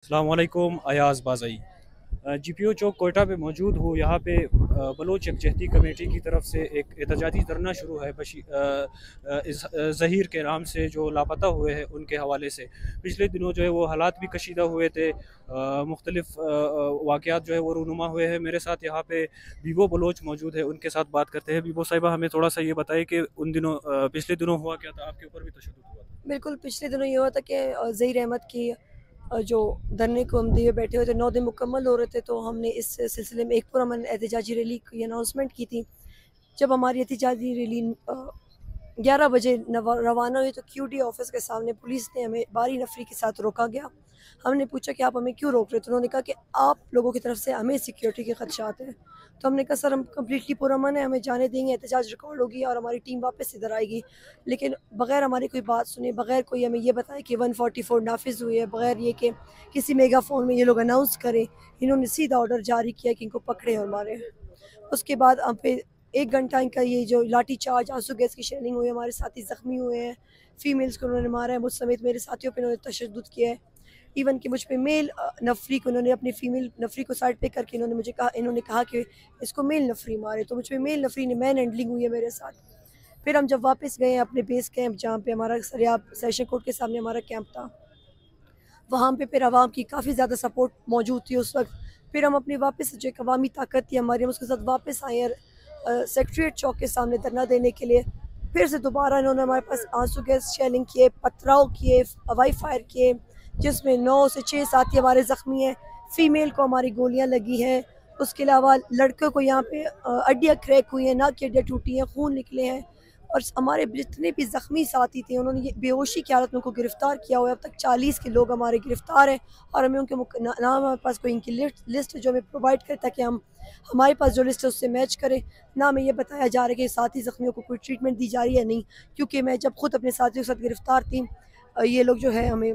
अस्सलाम वालेकुम। अयाज़ बाज़ई GPO चौक कोयटा पे मौजूद हूँ। यहाँ पे बलोच यकजहती कमेटी की तरफ से एक एहतजाजी धरना शुरू है ज़हीर के नाम से, जो लापता हुए हैं उनके हवाले से। पिछले दिनों जो है वो हालात भी कशीदा हुए थे, मुख्तलिफ वाक़यात जो है वो रूनुमा हुए हैं। मेरे साथ यहाँ पे बीबो बलोच मौजूद है, उनके साथ बात करते हैं। बीबो साहिबा, हमें थोड़ा सा ये बताइए कि उन दिनों पिछले दिनों हुआ क्या था, आपके ऊपर भी तशद्दुद हुआ था? बिल्कुल, पिछले दिनों ये हुआ था कि ज़हीर अहमद की जो धरने को हम दिए बैठे हुए थे, 9 दिन मुकम्मल हो रहे थे, तो हमने इस सिलसिले में एक पुरअमन एहतजाजी रैली की अनाउंसमेंट की थी। जब हमारी एहतजाजी रैली 11 बजे रवाना हुई तो QD ऑफिस के सामने पुलिस ने हमें भारी नफरी के साथ रोका गया। हमने पूछा कि आप हमें क्यों रोक रहे हो? तो उन्होंने कहा कि आप लोगों की तरफ से हमें सिक्योरिटी के खदशात हैं। तो हमने कहा सर, हम कम्प्लीटली पुरअमन है, हमें जाने देंगे, एहतजाज रिकॉर्ड होगी और हमारी टीम वापस इधर आएगी। लेकिन बगैर हमारी कोई बात सुने, बगैर कोई हमें ये बताए कि 144 नाफिज हुई है, बगैर ये कि किसी मेगाफोन में ये लोग अनाउंस करें, इन्होंने सीधा ऑर्डर जारी किया कि इनको पकड़े और मारे। उसके बाद हम पे 1 घंटा इनका ये जो लाठी चार्ज, आंसू गैस की शेलिंग हुई, हमारे साथी ज़ख्मी हुए हैं, फीमेल्स को उन्होंने मारा है, मुझ समेत मेरे साथियों पे उन्होंने तशद्दुद किया है। इवन कि मुझ पे मेल नफ़री को उन्होंने, अपनी फ़ीमेल नफ़री को साइड पे करके इन्होंने कहा कि इसको मेल नफ़री मारे, तो मुझ पे मेल नफ़री ने मैन हैंडलिंग हुई है मेरे साथ। फिर हम जब वापस गए अपने बेस कैंप, जहाँ पे हमारा सरियाब सेशन कोर्ट के सामने हमारा कैंप था, वहाँ पे फिर आवाम की काफ़ी ज़्यादा सपोर्ट मौजूद थी उस वक्त। फिर हम अपनी वापस जो एक अवामी ताकत थी हमारी, हम उसके साथ वापस आए और सेक्रेटरीट चौक के सामने धरना देने के लिए। फिर से दोबारा इन्होंने हमारे पास आंसू गैस शेलिंग किए, पथराव किए, हवाई फायर किए, जिसमें 9 से 6 साथी हमारे ज़ख्मी हैं। फ़ीमेल को हमारी गोलियां लगी हैं। उसके अलावा लड़कों को यहाँ पे हड्डियाँ क्रैक हुई हैं, नाक की हड्डियाँ टूटी हैं, खून निकले हैं। और हमारे जितने भी ज़ख्मी साथी थे, उन्होंने ये बेहोशी की हालत में उनको गिरफ़्तार किया हुआ है। अब तक 40 के लोग हमारे गिरफ़्तार हैं और हमें उनके नाम, हमारे पास कोई इनकी लिस्ट जो हमें प्रोवाइड करता है कि हम हमारे पास जो लिस्ट है उससे मैच करें। ना हमें ये बताया जा रहा है कि साथी ज़ख्मियों को कोई ट्रीटमेंट दी जा रही है, नहीं। क्योंकि मैं जब खुद अपने साथियों के साथ गिरफ़्तार थी, ये लोग जो है हमें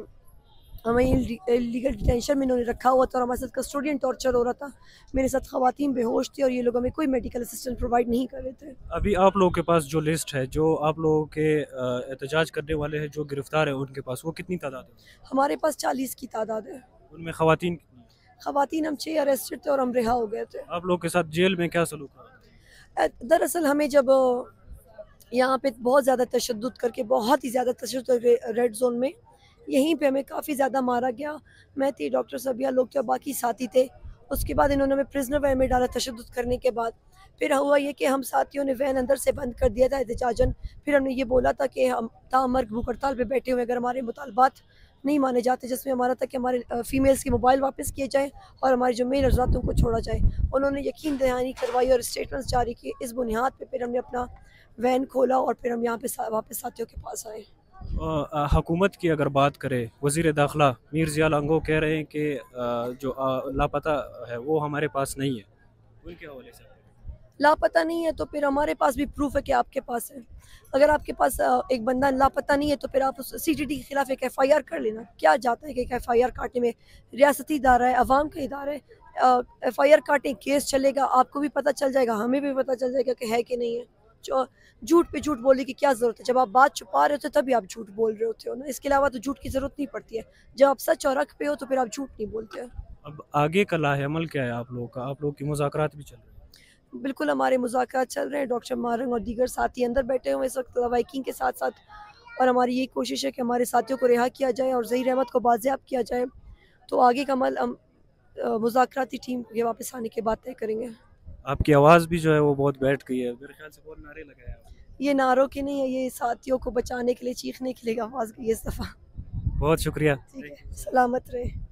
हमें इलीगल डिटेंशन में इन्होंने रखा हुआ था और हमारे साथ कस्टोडियन टॉर्चर हो रहा था। मेरे साथ ख़वातीन बेहोश थी और ये लोग हमें कोई मेडिकल असिस्टेंस प्रोवाइड नहीं कर रहे थे। अभी आप लोगों के पास जो लिस्ट है, जो आप लोगों के एहतजाज करने वाले हैं जो गिरफ्तार है, उनके पास वो कितनी तादाद है? हमारे पास 40 की तादाद है। उनमें खवातीन कितनी हैं? ख़वातीन हम 6 अरेस्टेड थे और हम रिहा हो गए थे। आप लोगों के साथ जेल में क्या सलूक रहा? दरअसल हमें जब यहाँ पे बहुत ज़्यादा तशद्दुद करके, बहुत ही ज़्यादा तशद्दुद रेड ज़ोन में, यहीं पे हमें काफ़ी ज़्यादा मारा गया। मैं थी, डॉक्टर सबिया लोग थे और बाकी साथी थे। उसके बाद इन्होंने हमें प्रिजनर वैन में डाला तशद्दुद करने के बाद। फिर हुआ ये कि हम साथियों ने वैन अंदर से बंद कर दिया था एहतजाजन। फिर हमने ये बोला था कि हम तामर्ग भूख हड़ताल पे बैठे हुए, अगर हमारे मुतालबात नहीं माने जाते, जिसमें हमारा था कि हमारे फ़ीमेल्स के मोबाइल वापस किए जाएँ और हमारे जो मेल हज़रात हैं उनको छोड़ा जाए। उन्होंने यकीन दहानी करवाई और स्टेटमेंट्स जारी किए। इस बुनियाद पे फिर हमने अपना वैन खोला और फिर हम यहाँ पे वापस साथियों के पास आए। हुकूमत की अगर बात करें, वज़ीर दाखिला मीर ज़िया लांगो कह रहे हैं कि जो लापता है वो हमारे पास नहीं है। उनके हवाले से लापता नहीं है तो फिर हमारे पास भी प्रूफ है कि आपके पास है। अगर आपके पास एक बंदा लापता नहीं है तो फिर आप उस CTD के खिलाफ एक FIR कर लेना। क्या जाता है कि एक FIR काटने में, रियासती इदारा है, अवाम का इदारा है, FIR काटें, केस चलेगा, आपको भी पता चल जाएगा, हमें भी पता चल जाएगा कि है कि नहीं है। जो झूठ पे झूठ बोलने की क्या ज़रूरत है? जब आप बात छुपा रहे होते हो तभी आप झूठ बोल रहे होते हो ना, इसके अलावा तो झूठ की ज़रूरत नहीं पड़ती है। जब आप सच और हक पे हो तो फिर आप झूठ नहीं बोलते। अब आगे का लाहेअमल क्या है आप लोगों का? आप लोगों की मुज़ाकरात भी चल रही है? बिल्कुल, हमारे मुज़ाकरात चल रहे हैं। डॉक्टर मारंग और दीगर साथी अंदर बैठे हुए हैं इस वक्त लवाहिकीन के साथ-साथ, और हमारी यही कोशिश है कि हमारे साथियों को रिहा किया जाए और ज़हीर अहमद को बाज़ियाब किया जाए। तो आगे का अमल हम मुज़ाकराती टीम के वापस आने के बाद तय करेंगे। आपकी आवाज़ भी जो है वो बहुत बैठ गई है। मेरे ख्याल से बहुत नारे लगाए आपने। ये नारों की नहीं है, ये साथियों को बचाने के लिए, चीखने के लिए आवाज़ गई है इस दफ़ा। बहुत शुक्रिया। ठीक है, सलामत रहें।